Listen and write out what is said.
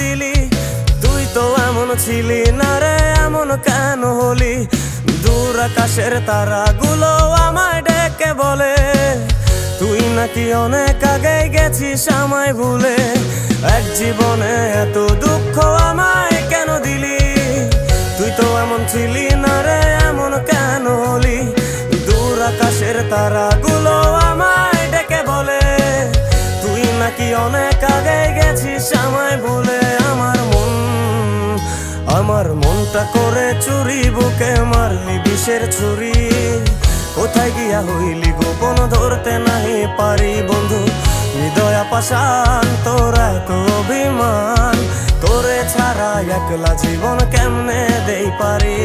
দিলি? তুই তো এমন ছিলি না রে, এমন কেন হলি? দূর আকাশের তারাগুলো আমায় ডেকে বলে তুই নাকি অনেক আগে গেছিস আমায় ভুলে। এক জীবনে এত দুঃখ আমায় কেন দিলি? তুই তো এমন ছিলি না রে, এমন কেন হলি? দূর আকাশের তারাগুলো আমায় ডেকে বলে তুই নাকি অনেক আগে গেছিস আমায় ভুলে। আমার মনটা করে চুরি, বুকে মারলি বিষের ছুরি। কোথায় গিয়া হইলি গোপন ধরতে নাহি পারি বন্ধু। হৃদয় পাষাণ তোর এত অভিমান, তোরে ছাড়া একলা জীবন কেমনে দেই পারি।